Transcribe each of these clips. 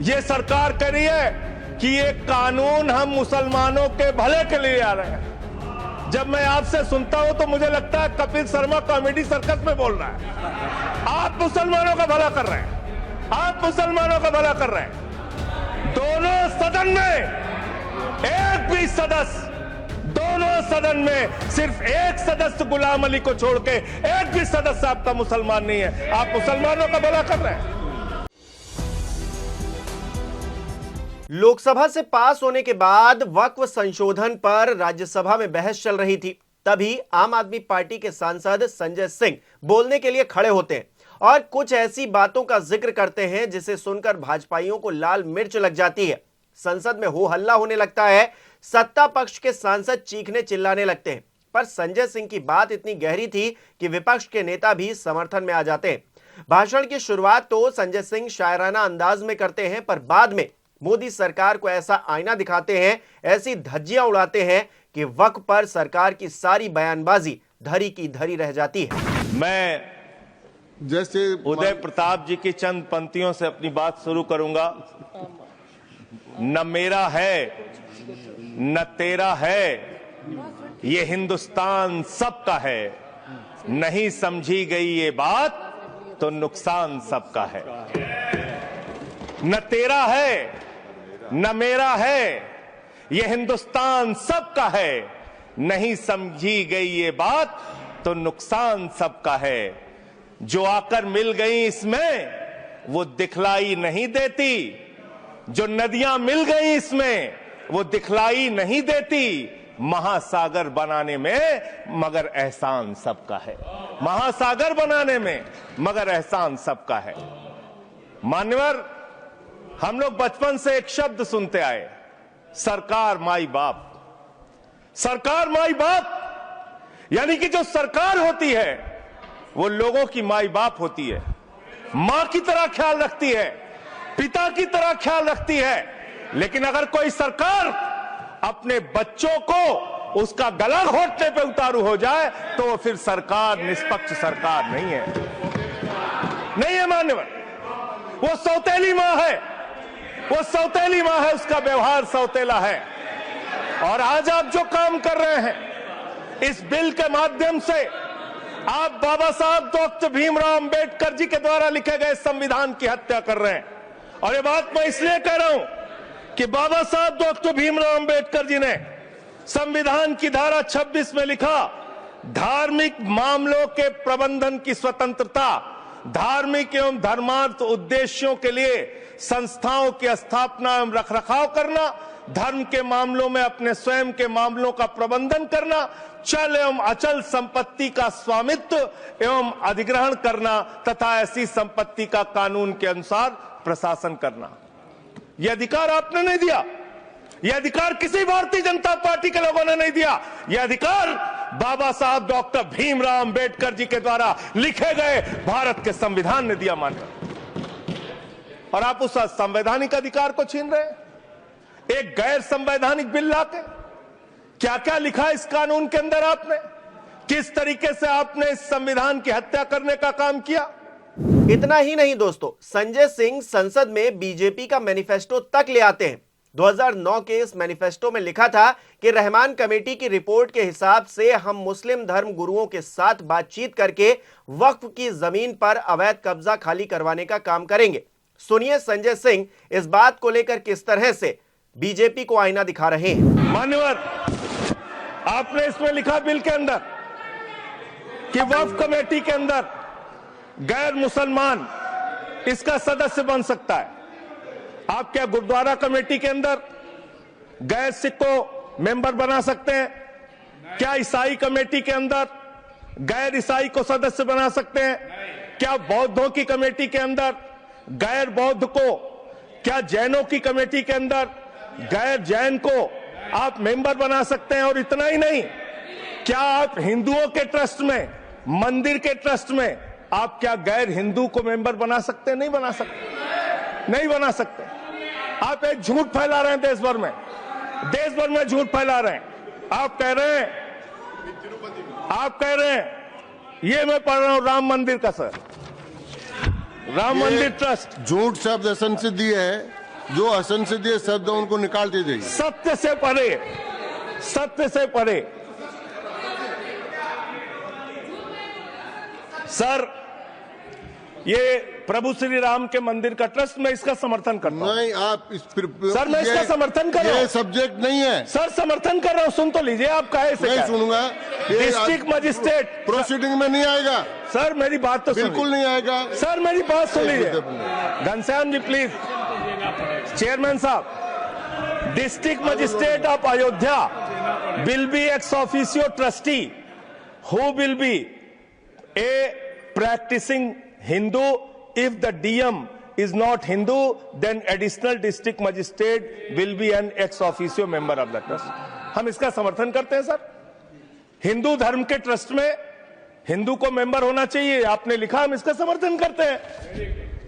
ये सरकार कह रही है कि ये कानून हम मुसलमानों के भले के लिए आ रहे हैं। जब मैं आपसे सुनता हूं तो मुझे लगता है कपिल शर्मा कॉमेडी सर्कस में बोल रहा है। आप मुसलमानों का भला कर रहे हैं, आप मुसलमानों का भला कर रहे हैं। दोनों सदन में एक भी सदस्य, दोनों सदन में सिर्फ एक सदस्य गुलाम अली को छोड़ के एक भी सदस्य आपका मुसलमान नहीं है। आप मुसलमानों का भला कर रहे हैं। लोकसभा से पास होने के बाद वक्फ संशोधन पर राज्यसभा में बहस चल रही थी। तभी आम आदमी पार्टी के सांसद संजय सिंह बोलने के लिए खड़े होते हैं और कुछ ऐसी बातों का जिक्र करते हैं जिसे सुनकर भाजपाइयों को लाल मिर्च लग जाती है। संसद में हो हल्ला होने लगता है, सत्ता पक्ष के सांसद चीखने चिल्लाने लगते हैं। पर संजय सिंह की बात इतनी गहरी थी कि विपक्ष के नेता भी समर्थन में आ जाते हैं। भाषण की शुरुआत तो संजय सिंह शायराना अंदाज में करते हैं, पर बाद में मोदी सरकार को ऐसा आईना दिखाते हैं, ऐसी धज्जियां उड़ाते हैं कि वक्फ पर सरकार की सारी बयानबाजी धरी की धरी रह जाती है। मैं जैसे उदय प्रताप जी की चंद पंक्तियों से अपनी बात शुरू करूंगा। न मेरा है न तेरा है, ये हिंदुस्तान सबका है। नहीं समझी गई ये बात तो नुकसान सबका है। न तेरा है न मेरा है, ये हिंदुस्तान सबका है। नहीं समझी गई ये बात तो नुकसान सबका है। जो आकर मिल गई इसमें वो दिखलाई नहीं देती, जो नदियां मिल गई इसमें वो दिखलाई नहीं देती। महासागर बनाने में मगर एहसान सबका है। महासागर बनाने में मगर एहसान सबका है। मान्यवर, हम लोग बचपन से एक शब्द सुनते आए, सरकार माई बाप। सरकार माई बाप यानी कि जो सरकार होती है वो लोगों की माई बाप होती है, मां की तरह ख्याल रखती है, पिता की तरह ख्याल रखती है। लेकिन अगर कोई सरकार अपने बच्चों को उसका गला घोटने पे उतारू हो जाए तो वो फिर सरकार निष्पक्ष सरकार नहीं है, नहीं है मान्यवर। वो सौतेली मां है, वो सौतेली मां है, उसका व्यवहार सौतेला है। और आज आप जो काम कर रहे हैं इस बिल के माध्यम से, आप बाबा साहब डॉक्टर भीमराव अंबेडकर जी के द्वारा लिखे गए संविधान की हत्या कर रहे हैं। और ये बात मैं इसलिए कह रहा हूं कि बाबा साहब डॉक्टर भीमराव अंबेडकर जी ने संविधान की धारा 26 में लिखा, धार्मिक मामलों के प्रबंधन की स्वतंत्रता, धार्मिक एवं धर्मार्थ उद्देश्यों के लिए संस्थाओं की स्थापना एवं रखरखाव करना, धर्म के मामलों में अपने स्वयं के मामलों का प्रबंधन करना, चल एवं अचल संपत्ति का स्वामित्व एवं अधिग्रहण करना तथा ऐसी संपत्ति का कानून के अनुसार प्रशासन करना। यह अधिकार आपने नहीं दिया, यह अधिकार किसी भारतीय जनता पार्टी के लोगों ने नहीं दिया। यह अधिकार बाबा साहब डॉक्टर भीमराव अंबेडकर जी के द्वारा लिखे गए भारत के संविधान ने दिया मानकर। और आप उस संवैधानिक अधिकार को छीन रहे हैं एक गैर संवैधानिक बिल लाके। क्या क्या लिखा इस कानून के अंदर आपने, किस तरीके से आपने इस संविधान की हत्या करने का काम किया। इतना ही नहीं दोस्तों, संजय सिंह संसद में बीजेपी का मैनिफेस्टो तक ले आते हैं। 2009 के इस मैनिफेस्टो में लिखा था कि रहमान कमेटी की रिपोर्ट के हिसाब से हम मुस्लिम धर्म गुरुओं के साथ बातचीत करके वक्फ की जमीन पर अवैध कब्जा खाली करवाने का काम करेंगे। सुनिए संजय सिंह इस बात को लेकर किस तरह से बीजेपी को आईना दिखा रहे हैं। मान्यवर, आपने इसमें लिखा बिल के अंदर कि वक्फ कमेटी के अंदर गैर मुसलमान इसका सदस्य बन सकता है। आप क्या गुरुद्वारा कमेटी के अंदर गैर सिख को मेंबर बना सकते हैं? क्या ईसाई कमेटी के अंदर गैर ईसाई को सदस्य बना सकते हैं? क्या बौद्धों की कमेटी के अंदर गैर बौद्ध को, क्या जैनों की कमेटी के अंदर गैर जैन को आप मेंबर बना सकते हैं? और इतना ही नहीं, क्या आप हिंदुओं के ट्रस्ट में, मंदिर के ट्रस्ट में आप क्या गैर हिंदू को मेंबर बना सकते हैं? नहीं बना सकते, नहीं बना सकते। आप एक झूठ फैला रहे हैं देश भर में, देश भर में झूठ फैला रहे हैं। आप कह रहे हैं ये मैं पढ़ रहा हूं राम मंदिर का, सर, राम मंदिर ट्रस्ट। झूठ शब्द सिद्धि है जो असंसदीय शब्द है उनको निकालते जाइए। सत्य से परे, सत्य से परे। सर, ये प्रभु श्री राम के मंदिर का ट्रस्ट, मैं इसका समर्थन करता हूं। नहीं, आप सर, मैं इसका समर्थन कर रहा हूं। ये सब्जेक्ट नहीं है सर, समर्थन कर रहा हूं। सुन तो लीजिए, आप कहे से नहीं सुनूंगा। डिस्ट्रिक्ट मजिस्ट्रेट प्रोसीडिंग में नहीं आएगा सर, मेरी बात तो बिल्कुल नहीं आएगा सर, मेरी बात सुन लीजिए। घनश्याम जी प्लीज, चेयरमैन साहब, district magistrate of Ayodhya will be ex officio trustee who will be A practicing Hindu. If the DM is not Hindu, then additional district magistrate will be an ex officio member of the trust. हम इसका समर्थन करते हैं sir. Hindu धर्म के trust में हिंदू को member होना चाहिए, आपने लिखा, हम इसका समर्थन करते हैं।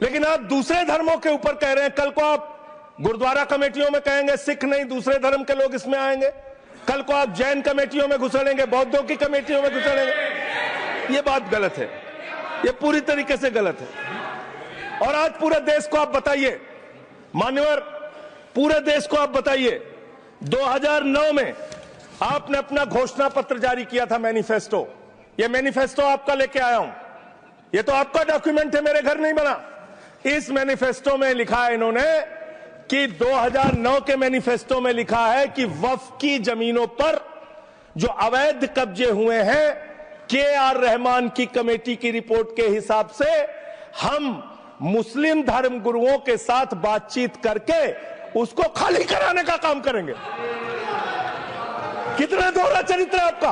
लेकिन आप दूसरे धर्मों के ऊपर कह रहे हैं। कल को आप गुरुद्वारा कमेटियों में कहेंगे सिख नहीं, दूसरे धर्म के लोग इसमें आएंगे। कल को आप जैन कमेटियों में घुसड़ेंगे, बौद्धों की कमेटियों में घुसड़ेंगे। ये बात गलत है, ये पूरी तरीके से गलत है। और आज पूरे देश को आप बताइए, मान्यवर, पूरे देश को आप बताइए, 2009 में आपने अपना घोषणा पत्र जारी किया था, मैनिफेस्टो। ये मैनिफेस्टो आपका लेके आया हूं, ये तो आपका डॉक्यूमेंट है, मेरे घर नहीं बना। इस मैनिफेस्टो में लिखा है इन्होंने कि 2009 के मैनिफेस्टो में लिखा है कि वक्फ की जमीनों पर जो अवैध कब्जे हुए हैं, के.आर. रहमान की कमेटी की रिपोर्ट के हिसाब से हम मुस्लिम धर्म गुरुओं के साथ बातचीत करके उसको खाली कराने का काम करेंगे। कितना दोहरा चरित्र है आपका।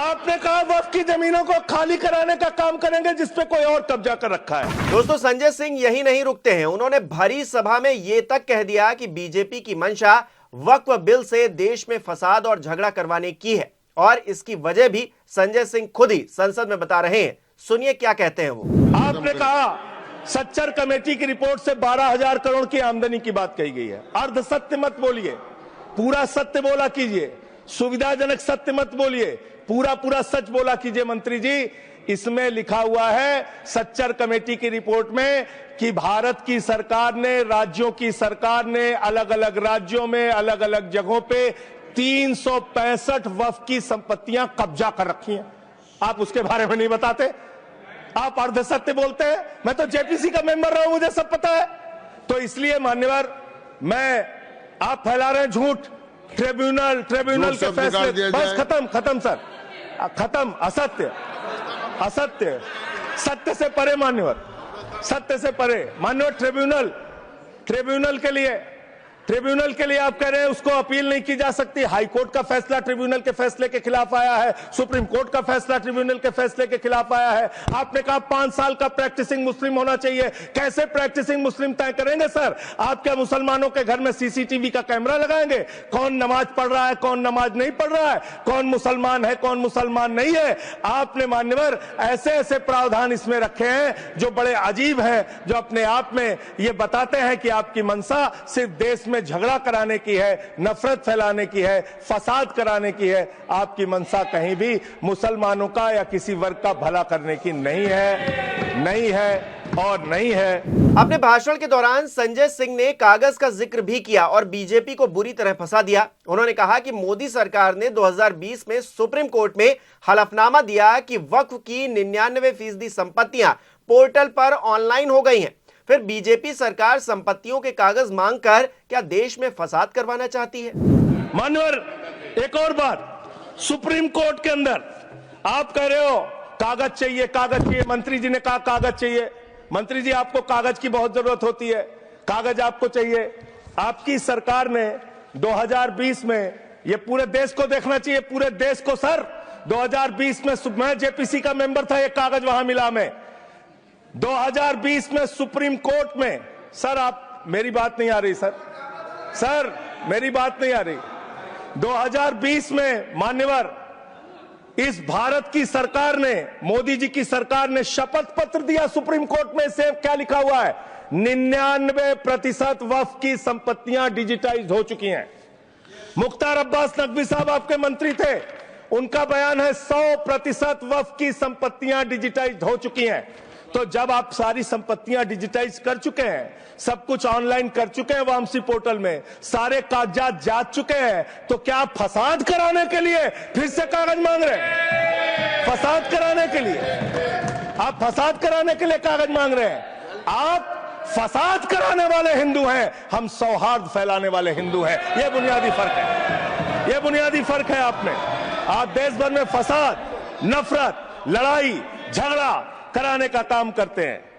आपने कहा वक्फ की जमीनों को खाली कराने का काम करेंगे जिसपे कोई और कब्जा कर रखा है। दोस्तों, संजय सिंह यही नहीं रुकते हैं। उन्होंने भरी सभा में यह तक कह दिया कि बीजेपी की मंशा वक्फ बिल से देश में फसाद और झगड़ा करवाने की है, और इसकी वजह भी संजय सिंह खुद ही संसद में बता रहे हैं। सुनिए क्या कहते हैं वो। आपने कहा सच्चर कमेटी की रिपोर्ट से 12,000 करोड़ की आमदनी की बात कही गई है। अर्ध सत्य मत बोलिए, पूरा सत्य बोला कीजिए। सुविधाजनक सत्य मत बोलिए, पूरा पूरा सच बोला कीजिए। मंत्री जी, इसमें लिखा हुआ है सच्चर कमेटी की रिपोर्ट में कि भारत की सरकार ने, राज्यों की सरकार ने अलग अलग राज्यों में अलग अलग जगहों पे 365 वक्फ की संपत्तियां कब्जा कर रखी हैं। आप उसके बारे में नहीं बताते, आप अर्धसत्य बोलते हैं। मैं तो जेपीसी का मेंबर रहा हूं, मुझे सब पता है। तो इसलिए मान्यवर, आप फैला रहे हैं झूठ। ट्रिब्यूनल के फैसले, बस खत्म सर, खत्म। असत्य, सत्य से परे मान्यवर, सत्य से परे मान्यवर। ट्रिब्यूनल के लिए आप कह रहे हैं उसको अपील नहीं की जा सकती। हाई कोर्ट का फैसला ट्रिब्यूनल के फैसले के खिलाफ आया है, सुप्रीम कोर्ट का फैसला ट्रिब्यूनल के फैसले के खिलाफ आया है। आपने कहा 5 साल का प्रैक्टिसिंग मुस्लिम होना चाहिए। कैसे प्रैक्टिसिंग मुस्लिम तय करेंगे सर? आप क्या मुसलमानों के घर में सीसीटीवी का कैमरा लगाएंगे? कौन नमाज पढ़ रहा है, कौन नमाज नहीं पढ़ रहा है, कौन मुसलमान है, कौन मुसलमान नहीं है? आपने मान्यवर ऐसे ऐसे प्रावधान इसमें रखे हैं जो बड़े अजीब हैं, जो अपने आप में ये बताते हैं कि आपकी मंशा सिर्फ देश में झगड़ा कराने की है, नफरत फैलाने की है, फसाद कराने की है। आपकी मंशा कहीं भी मुसलमानों का या किसी वर्ग का भला करने की नहीं है और नहीं है। अपने भाषण के दौरान संजय सिंह ने कागज का जिक्र भी किया और बीजेपी को बुरी तरह फंसा दिया। उन्होंने कहा कि मोदी सरकार ने 2020 में सुप्रीम कोर्ट में हलफनामा दिया कि वक्फ की 99% संपत्तियां पोर्टल पर ऑनलाइन हो गई हैं। फिर बीजेपी सरकार संपत्तियों के कागज मांगकर क्या देश में फसाद करवाना चाहती है? मानवर, एक और बात, सुप्रीम कोर्ट के अंदर आप कह रहे हो कागज चाहिए। मंत्री जी ने कहा कागज चाहिए। मंत्री जी, आपको कागज की बहुत जरूरत होती है, कागज आपको चाहिए। आपकी सरकार ने 2020 में, ये पूरे देश को देखना चाहिए, पूरे देश को सर, 2020 में मैं जेपीसी का मेंबर था, ये कागज वहां मिला हमें 2020 में सुप्रीम कोर्ट में। सर, आप, मेरी बात नहीं आ रही सर, मेरी बात नहीं आ रही। 2020 में मान्यवर, इस भारत की सरकार ने, मोदी जी की सरकार ने शपथ पत्र दिया सुप्रीम कोर्ट में। से क्या लिखा हुआ है? 99% वक्फ की संपत्तियां डिजिटाइज हो चुकी हैं। मुख्तार अब्बास नकवी साहब आपके मंत्री थे, उनका बयान है 100% वक्फ की संपत्तियां डिजिटाइज हो चुकी हैं। तो जब आप सारी संपत्तियां डिजिटाइज कर चुके हैं, सब कुछ ऑनलाइन कर चुके हैं वामसी पोर्टल में, सारे कागजात जांच चुके हैं, तो क्या आप फसाद कराने के लिए फिर से कागज मांग रहे हैं? फसाद कराने के लिए आप फसाद कराने के लिए कागज मांग रहे हैं? आप फसाद कराने वाले हिंदू हैं, हम सौहार्द फैलाने वाले हिंदू हैं। यह बुनियादी फर्क है, यह बुनियादी फर्क है। आप देश भर में फसाद, नफरत, लड़ाई, झगड़ा कराने का काम करते हैं।